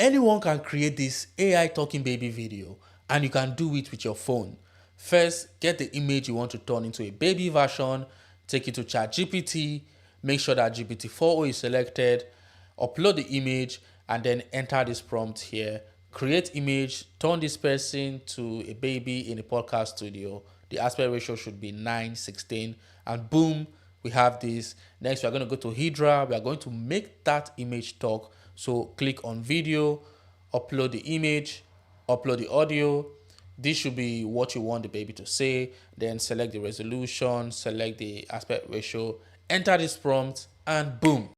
anyone can create this AI talking baby video, and you can do it with your phone. First, get the image you want to turn into a baby version, take it to ChatGPT, make sure that GPT-4o is selected, upload the image, and then enter this prompt here. Create image, turn this person to a baby in a podcast studio. The aspect ratio should be 9:16, and boom, we have this. Next, we are going to go to Hydra. We are going to make that image talk. So click on video, upload the image, upload the audio. This should be what you want the baby to say. Then select the resolution, select the aspect ratio, enter this prompt, and boom.